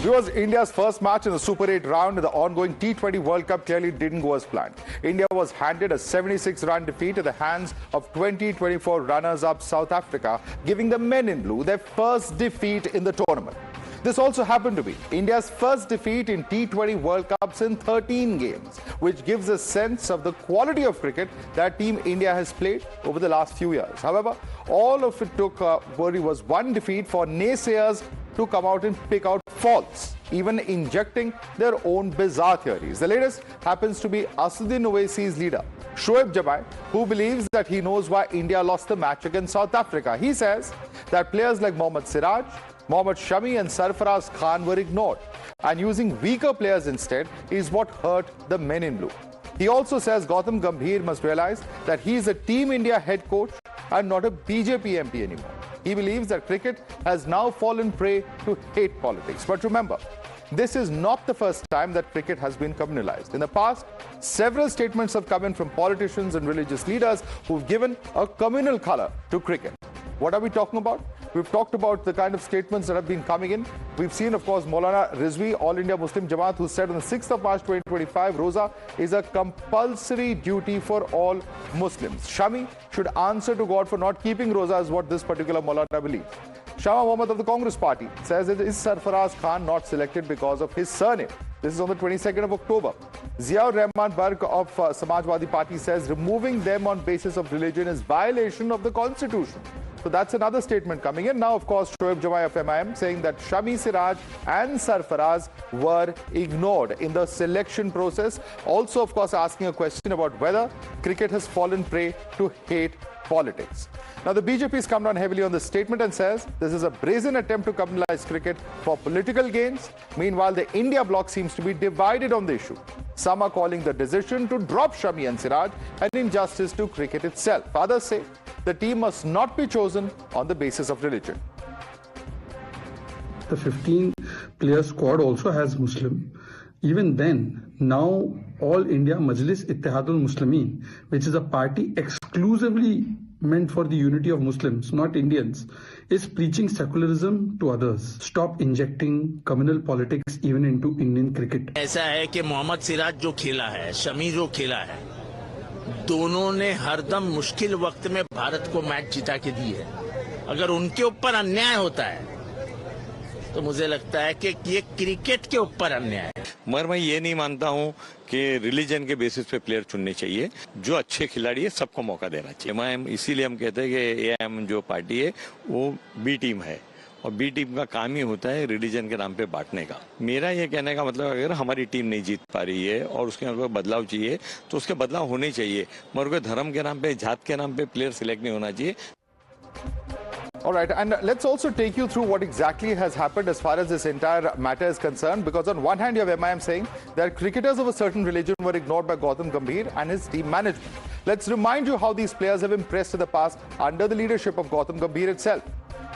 Viewers, India's first match in the Super 8 round in the ongoing T20 World Cup clearly didn't go as planned. India was handed a 76-run defeat at the hands of 2024 runners-up South Africa, giving the men in blue their first defeat in the tournament. This also happened to be India's first defeat in T20 World Cups in 13 games, which gives a sense of the quality of cricket that Team India has played over the last few years. However, all of it took was one defeat for naysayers to come out and pick out faults, even injecting their own bizarre theories. The latest happens to be Assaduddin Owaisi's leader, Shoaib Jamai, who believes that he knows why India lost the match against South Africa. He says that players like Shami, Shami and Sarfaraz Khan were ignored, and using weaker players instead is what hurt the men in blue. He also says Gautam Gambhir must realize that he is a Team India head coach and not a BJP MP anymore. He believes that cricket has now fallen prey to hate politics. But remember, this is not the first time that cricket has been communalized. In the past, several statements have come in from politicians and religious leaders who've given a communal color to cricket. What are we talking about? We've talked about the kind of statements that have been coming in. We've seen, of course, Maulana Rizvi, All India Muslim Jamaat, who said on the 6th of March 2025, Roza is a compulsory duty for all Muslims. Shami should answer to God for not keeping Roza, is what this particular Maulana believes. Shah Mohammed of the Congress Party says it is Sarfaraz Khan not selected because of his surname. This is on the 22nd of October. Ziaur Rahman Barg of Samajwadi Party says removing them on basis of religion is violation of the constitution. So that's another statement coming in. Now, of course, Shoaib Jamai of AIMIM saying that Shami-Siraj and Sarfaraz were ignored in the selection process. Also, of course, asking a question about whether cricket has fallen prey to hate politics. Now, the BJP has come down heavily on this statement and says this is a brazen attempt to communalize cricket for political gains. Meanwhile, the India bloc seems to be divided on the issue. Some are calling the decision to drop Shami and Siraj an injustice to cricket itself. Others say the team must not be chosen on the basis of religion. The 15-player squad also has Muslim. Even then, now All India Majlis Ittihadul Muslimin, which is a party exclusively meant for the unity of Muslims, not Indians, is preaching secularism to others. Stop injecting communal politics even into Indian cricket. ऐसा है कि मोहम्मद सिराज जो खेला है, शमी जो खेला है, दोनों ने हरदम मुश्किल वक्त में भारत को मैच जिता के दी है. अगर उनके ऊपर अन्याय होता है तो मुझे लगता है कि ये क्रिकेट के ऊपर अन्याय है. मगर मैं ये नहीं मानता हूँ कि रिलीजन के बेसिस पे प्लेयर चुनने चाहिए. जो अच्छे खिलाड़ी है सबको मौका देना चाहिए. इसीलिए हम कहते हैं कि AIM जो पार्टी है वो बी टीम है और बी टीम का काम ही होता है रिलीजन के नाम पे बांटने का. मेरा ये कहने का मतलब अगर हमारी टीम नहीं जीत पा रही है और उसके अंदर बदलाव चाहिए तो उसके बदलाव होने चाहिए, मगर धर्म के नाम पे, जात के नाम पे प्लेयर सिलेक्ट नहीं होना चाहिए. All right, and let's also take you through what exactly has happened as far as this entire matter is concerned, because on one hand you have MIM saying that cricketers of a certain religion were ignored by Gautam Gambhir and his team management. Let's remind you how these players have impressed in the past under the leadership of Gautam Gambhir itself.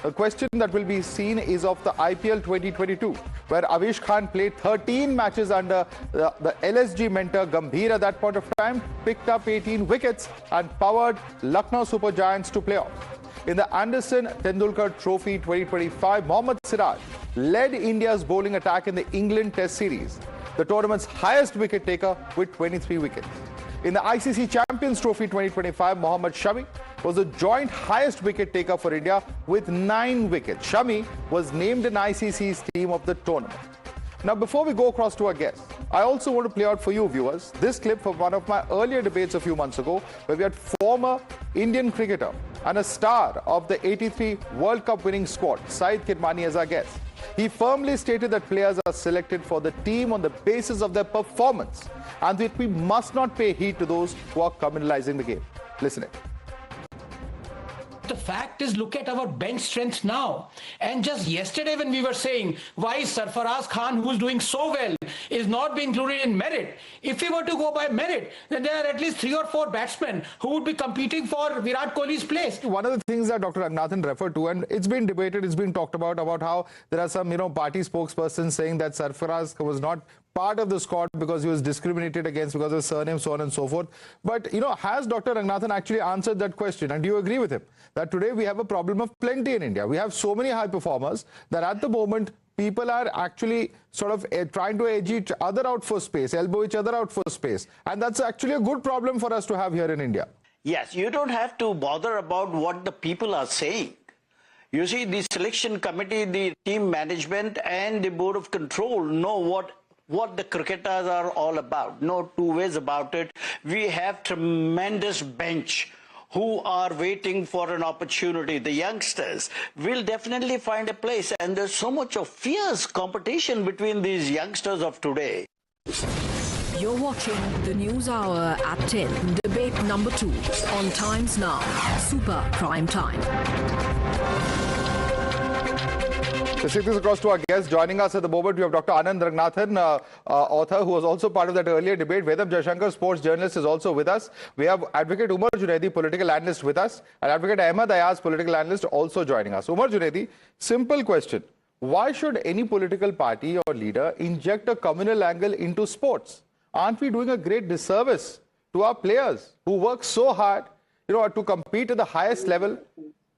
A question that will be seen is of the IPL 2022, where Avish Khan played 13 matches under the LSG mentor Gambhir at that point of time, picked up 18 wickets and powered Lucknow Super Giants to playoffs. In the Anderson Tendulkar Trophy 2025, Mohammad Siraj led India's bowling attack in the England Test Series, the tournament's highest wicket taker with 23 wickets. In the ICC Champions Trophy 2025, Mohammad Shami was the joint highest wicket taker for India with 9 wickets. Shami was named in ICC's team of the tournament. Now, before we go across to our guests, I also want to play out for you viewers this clip from one of my earlier debates a few months ago, where we had former Indian cricketer and a star of the 83 World Cup winning squad, Saeed Kirmani, as our guest. He firmly stated that players are selected for the team on the basis of their performance and that we must not pay heed to those who are communalizing the game. Listen it. The fact is, look at our bench strength now. And just yesterday when we were saying why Sarfaraz Khan, who's doing so well, is not being included in merit. If we were to go by merit, then there are at least 3 or 4 batsmen who would be competing for Virat Kohli's place. One of the things that Dr. Ranganathan referred to, and it's been debated, it's been talked about how there are some, party spokespersons saying that Sarfaraz was not part of the squad because he was discriminated against because of his surname, so on and so forth. But, has Dr. Ranganathan actually answered that question? And do you agree with him that today we have a problem of plenty in India? We have so many high performers that at the moment people are actually sort of trying to edge each other out for space, elbow each other out for space. And that's actually a good problem for us to have here in India. Yes, you don't have to bother about what the people are saying. You see, the selection committee, the team management and the board of control know what the cricketers are all about. No two ways about it. We have tremendous bench who are waiting for an opportunity. The youngsters will definitely find a place, and there's so much of fierce competition between these youngsters of today. You're watching the News Hour at 10, debate number 2 on Times Now, Super Prime Time. To take this across to our guests, joining us at the moment, we have Dr. Anand Ranganathan, author, who was also part of that earlier debate. Vedam Jaishankar, sports journalist, is also with us. We have Advocate Umar Junaidi, political analyst, with us, and Advocate Ahmed Ayaz, political analyst, also joining us. Umar Junaidi, simple question. Why should any political party or leader inject a communal angle into sports? Aren't we doing a great disservice to our players who work so hard, to compete at the highest level?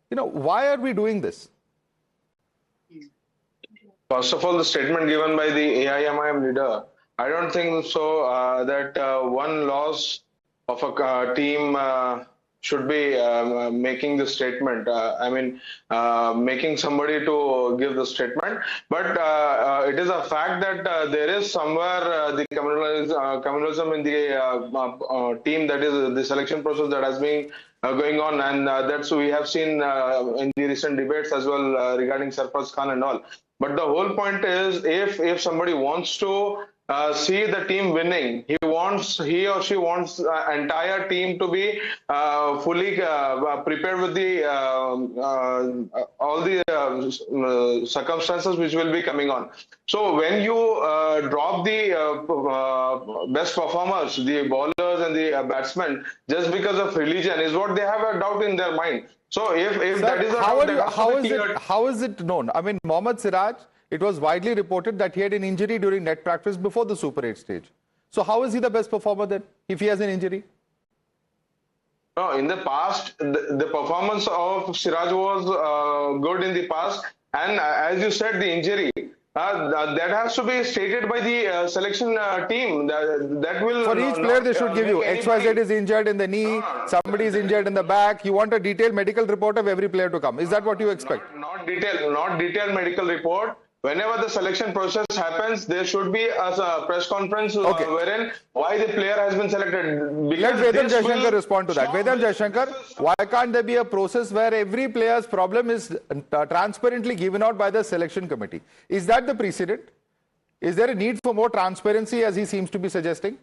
Why are we doing this? First of all, the statement given by the AIMIM leader, I don't think so that one loss of a team should be making the statement. Making somebody to give the statement. But it is a fact that there is somewhere the communalism in the team, that is the selection process that has been going on, and that's we have seen in the recent debates as well regarding Sarfaraz Khan and all. But the whole point is, if somebody wants to see the team winning, he or she wants the entire team to be fully prepared with the all the circumstances which will be coming on. So when you drop the best performers, the bowlers and the batsmen, just because of religion, is what they have a doubt in their mind. So if Sir, that is how is it known? I mean, Mohammad Siraj, it was widely reported that he had an injury during net practice before the Super 8 stage. So how is he the best performer then, if he has an injury? No, in the past, the performance of Siraj was good in the past. And as you said, the injury, that has to be stated by the selection team. That will for each player they should give you XYZ is injured in the knee, somebody is injured in the back. You want a detailed medical report of every player to come. Is that what you expect? Not detailed medical report. Whenever the selection process happens, there should be a press conference wherein why the player has been selected. Let Vedam Jaishankar respond to that. Vedam Jaishankar, why can't there be a process where every player's problem is transparently given out by the selection committee? Is that the precedent? Is there a need for more transparency, as he seems to be suggesting?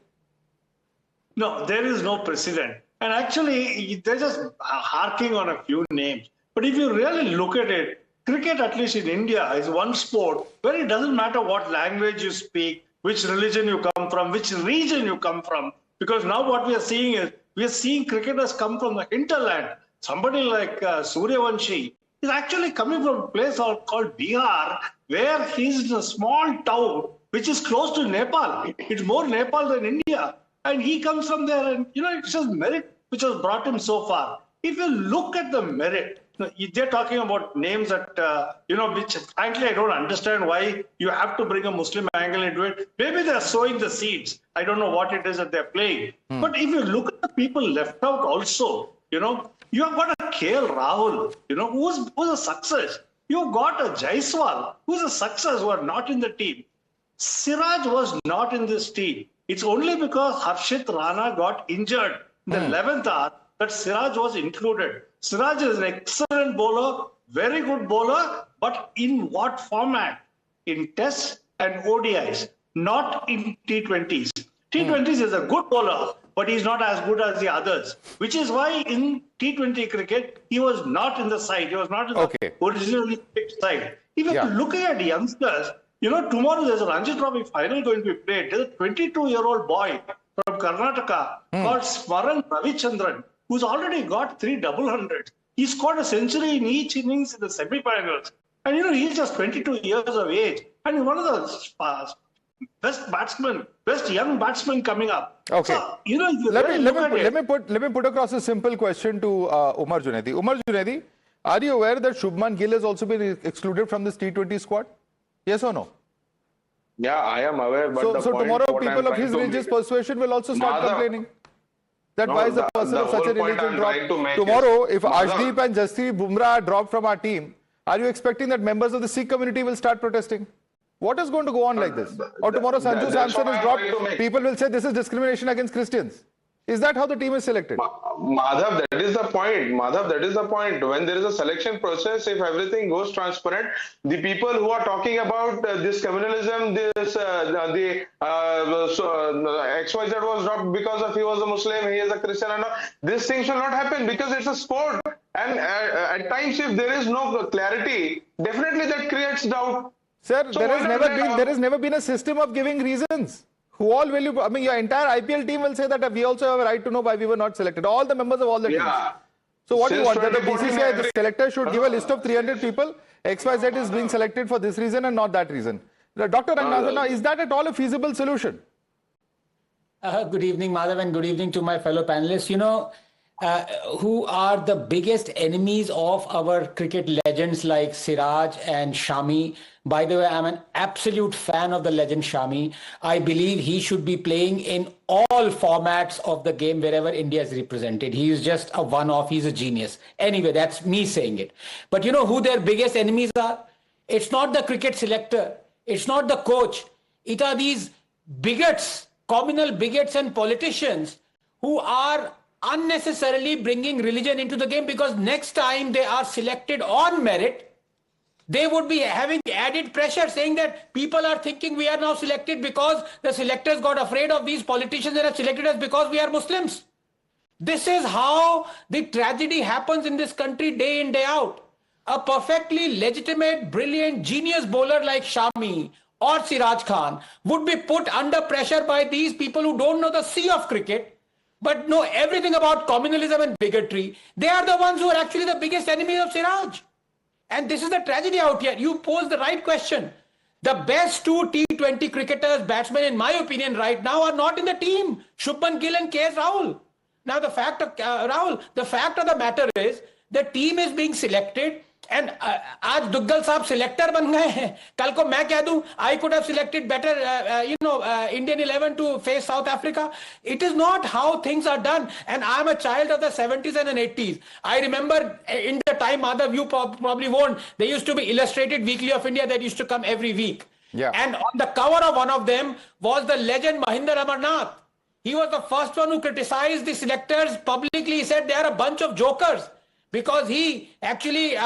No, there is no precedent. And actually, they're just harking on a few names. But if you really look at it, cricket, at least in India, is one sport where it doesn't matter what language you speak, which religion you come from, which region you come from. Because now what we are seeing is, we are seeing cricketers come from the hinterland. Somebody like Suryavanshi is actually coming from a place called Bihar, where he's in a small town which is close to Nepal. It's more Nepal than India. And he comes from there, and it's just merit which has brought him so far. If you look at the merit, they're talking about names that, which frankly I don't understand why you have to bring a Muslim angle into it. Maybe they're sowing the seeds. I don't know what it is that they're playing. But if you look at the people left out also, you have got a KL Rahul, who's a success. You've got a Jaiswal, who's a success, who are not in the team. Siraj was not in this team. It's only because Harshit Rana got injured in the 11th hour that Siraj was included. Siraj is an excellent bowler, very good bowler, but in what format? In tests and ODIs, not in T20s. T20s is a good bowler, but he's not as good as the others, which is why in T20 cricket, he was not in the side. He was not in the originally picked side. If you're looking at youngsters, tomorrow there's a Ranji Trophy final going to be played. There's a 22-year-old boy from Karnataka called Smaran Ravichandran, who's already got 3 double hundreds. He scored a century in each innings in the semi-finals. And he's just 22 years of age. And he's one of the best young batsmen coming up. Okay. So, let me put across a simple question to Umar Junaidi. Umar Junaidi, are you aware that Shubman Gill has also been excluded from this T20 squad? Yes or no? Yeah, I am aware. But So tomorrow people of his religious persuasion will also start complaining. That why is the person of such a religion dropped? Tomorrow, if Arshdeep and Jasprit Bumrah are dropped from our team, are you expecting that members of the Sikh community will start protesting? What is going to go on like this? Or tomorrow Sanju Samson is dropped, people will say this is discrimination against Christians. Is that how the team is selected? Madhav, that is the point. Madhav, that is the point. When there is a selection process, if everything goes transparent, the people who are talking about this communalism, this XYZ was dropped because of he was a Muslim, he is a Christian, and this thing shall not happen because it's a sport. And at times, if there is no clarity, definitely that creates doubt. Sir, so there has never been a system of giving reasons. Who all will you? I mean, your entire IPL team will say that we also have a right to know why we were not selected. All the members of all the teams. So what do you want? That the BCCI, the selector should give a list of 300 people. XYZ is being selected for this reason and not that reason. Dr. Ranganathan, is that at all a feasible solution? Good evening, Madhav, and good evening to my fellow panelists. You know, who are the biggest enemies of our cricket legends like Siraj and Shami? By the way, I'm an absolute fan of the legend Shami. I believe he should be playing in all formats of the game wherever India is represented. He is just a one-off. He's a genius. Anyway, that's me saying it. But you know who their biggest enemies are? It's not the cricket selector. It's not the coach. It are these bigots, communal bigots and politicians who are unnecessarily bringing religion into the game, because next time they are selected on merit, they would be having added pressure saying that people are thinking we are now selected because the selectors got afraid of these politicians and have selected us because we are Muslims. This is how the tragedy happens in this country day in, day out. A perfectly legitimate, brilliant, genius bowler like Shami or Siraj Khan would be put under pressure by these people who don't know the sea of cricket but know everything about communalism and bigotry. They are the ones who are actually the biggest enemies of Siraj. And this is the tragedy out here. You pose the right question. The best two T20 cricketers, batsmen, in my opinion, right now are not in the team. Shubman Gill and KS Rahul. Now, the fact of the matter is, the team is being selected. And आज दुग्गल साहब selector बन गए हैं. कल को मैं कह दूं, I could have selected better, Indian 11 to face South Africa. It is not how things are done. And I'm a child of the 70s and 80s. I remember in the time, Madhav, you probably won't. There used to be Illustrated Weekly of India that used to come every week. Yeah. And on the cover of one of them was the legend Mahinder Amarnath. He was the first one who criticized the selectors publicly. He said they are a bunch of jokers. Because he actually,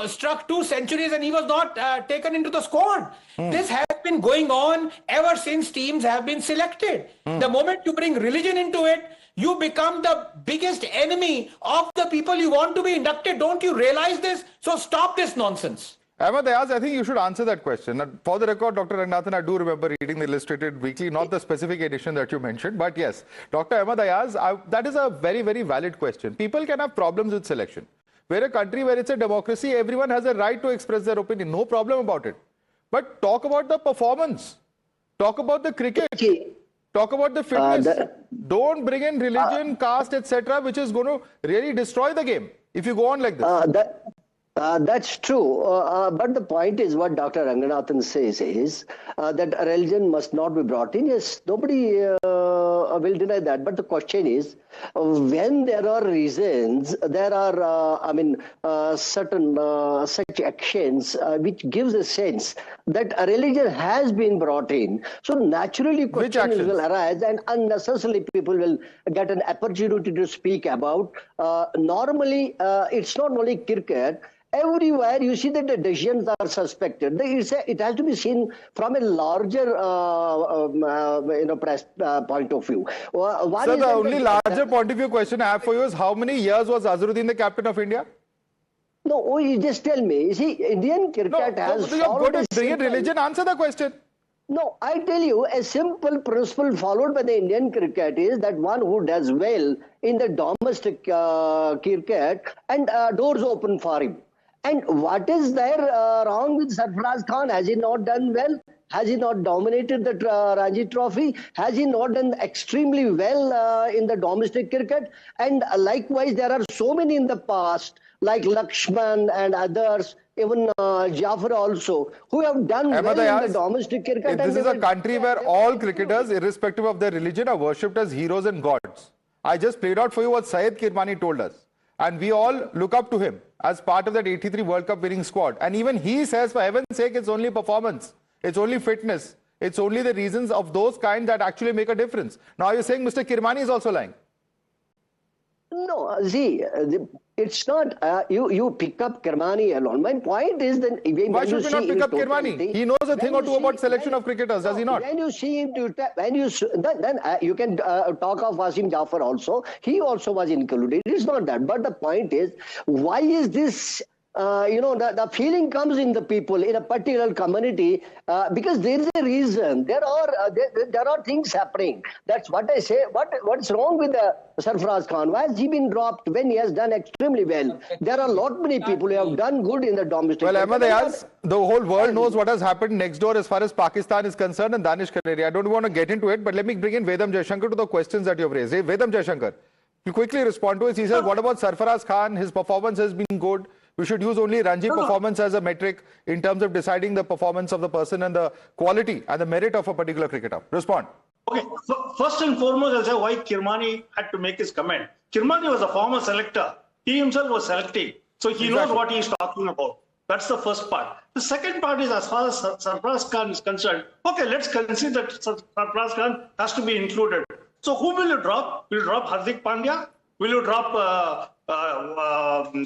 struck 2 centuries and he was not taken into the squad. This has been going on ever since teams have been selected. The moment you bring religion into it, you become the biggest enemy of the people you want to be inducted. Don't you realize this? So stop this nonsense. Ahmed Ayaz, I think you should answer that question. For the record, Dr. Ranganathan, I do remember reading the Illustrated Weekly, not the specific edition that you mentioned, but yes, Dr. Ahmed Ayaz, that is a very, very valid question. People can have problems with selection. We're a country where it's a democracy, everyone has a right to express their opinion, no problem about it. But talk about the performance, talk about the cricket, talk about the fitness. Don't bring in religion, caste, etc., which is going to really destroy the game if you go on like this. That's true. But the point is what Dr. Ranganathan says is that religion must not be brought in. Yes, nobody will deny that. But the question is, when there are reasons, there are, certain such actions which gives a sense that a religion has been brought in. So naturally questions will arise and unnecessarily people will get an opportunity to speak about. Normally, it's not only cricket. Everywhere you see that the decisions are suspected. It has to be seen from a larger point of view. So the only larger point of view question I have for you is how many years was Azharuddin the captain of India? No, you just tell me. You see, Indian cricket has... you're going to bring in religion, answer the question. No, I tell you, a simple principle followed by the Indian cricket is that one who does well in the domestic cricket and doors open for him. And what is there wrong with Sarfaraz Khan? Has he not done well? Has he not dominated the Ranji Trophy? Has he not done extremely well in the domestic cricket? And likewise, there are so many in the past, like Lakshman and others, even Jafar also, who have done well in the domestic cricket. If this is a country where all cricketers, irrespective of their religion, are worshipped as heroes and gods. I just played out for you what Syed Kirmani told us. And we all look up to him as part of that 83 World Cup winning squad. And even he says, for heaven's sake, it's only performance. It's only fitness. It's only the reasons of those kind that actually make a difference. Now you're saying Mr. Kirmani is also lying? No, see, it's not, you pick up Kirmani alone. My point is that... Why should we not pick up Kirmani? He knows a thing or two about selection of cricketers, does he not? When you see him, then you can talk of Wasim Jafar also. He also was included. It's not that. But the point is, why is this... the feeling comes in the people in a particular community because there is a reason. There are things happening. That's what I say. What's wrong with Sarfaraz Khan? Why has he been dropped when he has done extremely well? There are a lot many people who have done good in the domestic. Well, Ahmed Ayaz, the whole world knows what has happened next door as far as Pakistan is concerned and Danish Kaneri. I don't want to get into it, but let me bring in Vedam Jaishankar to the questions that you have raised. Hey, Vedam Jaishankar, you quickly respond to it. He says, what about Sarfaraz Khan? His performance has been good. We should use only Ranji performance as a metric in terms of deciding the performance of the person and the quality and the merit of a particular cricketer. Respond. Okay, first and foremost, I'll say why Kirmani had to make his comment. Kirmani was a former selector. He himself was selecting. So he knows what he's talking about. That's the first part. The second part is as far as Sarfaraz Khan is concerned. Okay, let's consider that Sarfaraz Khan has to be included. So who will you drop? Will you drop Hardik Pandya? Will you drop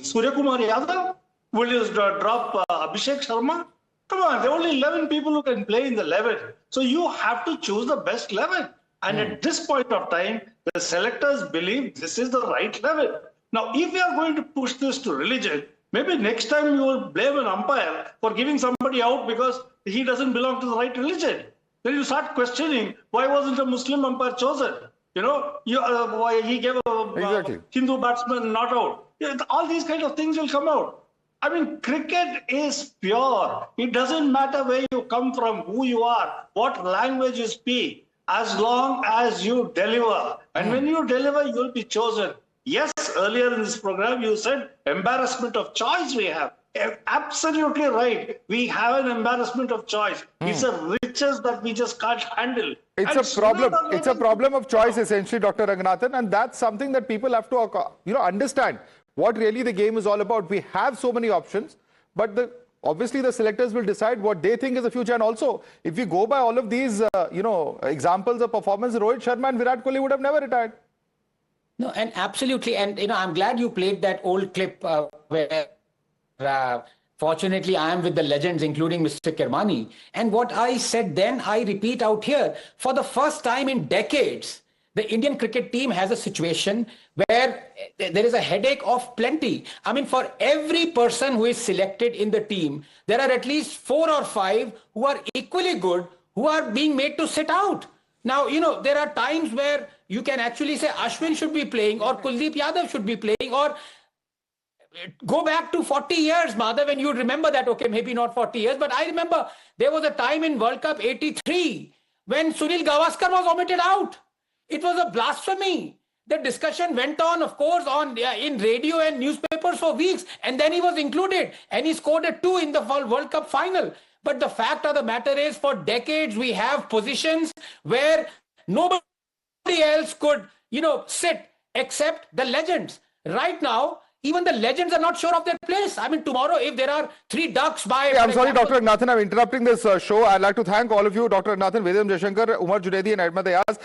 Surya Kumar Yadav? Will you drop Abhishek Sharma? Come on, there are only 11 people who can play in the 11. So you have to choose the best 11. And at this point of time, the selectors believe this is the right 11. Now, if you are going to push this to religion, maybe next time you will blame an umpire for giving somebody out because he doesn't belong to the right religion. Then you start questioning, why wasn't a Muslim umpire chosen? Why he gave a Hindu batsman not out. All these kind of things will come out. I mean, cricket is pure. It doesn't matter where you come from, who you are, what language you speak, as long as you deliver. And when you deliver, you'll be chosen. Yes, earlier in this program, you said embarrassment of choice we have. Absolutely right. We have an embarrassment of choice. It's a riches that we just can't handle. It's a problem. It's a problem of choice, essentially, Dr. Ranganathan, and that's something that people have to, understand what really the game is all about. We have so many options, but obviously the selectors will decide what they think is the future. And also, if we go by all of these, examples of performance, Rohit Sharma and Virat Kohli would have never retired. No, and absolutely, and I'm glad you played that old clip where. Fortunately, I am with the legends, including Mr. Kirmani. And what I said then, I repeat out here. For the first time in decades, the Indian cricket team has a situation where there is a headache of plenty. I mean, for every person who is selected in the team, there are at least 4 or 5 who are equally good, who are being made to sit out. Now, there are times where you can actually say Ashwin should be playing or Kuldeep Yadav should be playing, or go back to 40 years, Madhav, and you'd remember that, okay, maybe not 40 years, but I remember there was a time in World Cup 83 when Sunil Gavaskar was omitted out. It was a blasphemy. The discussion went on, of course, in radio and newspapers for weeks, and then he was included, and he scored a 2 in the World Cup final. But the fact of the matter is, for decades, we have positions where nobody else could, sit except the legends. Right now, even the legends are not sure of their place. I mean, tomorrow, if there are 3 ducks by... I'm sorry, Dr. Ranganathan, I'm interrupting this show. I'd like to thank all of you, Dr. Ranganathan, Vedam Jaishankar, Umar Junaidi and Ahmed Ayaz.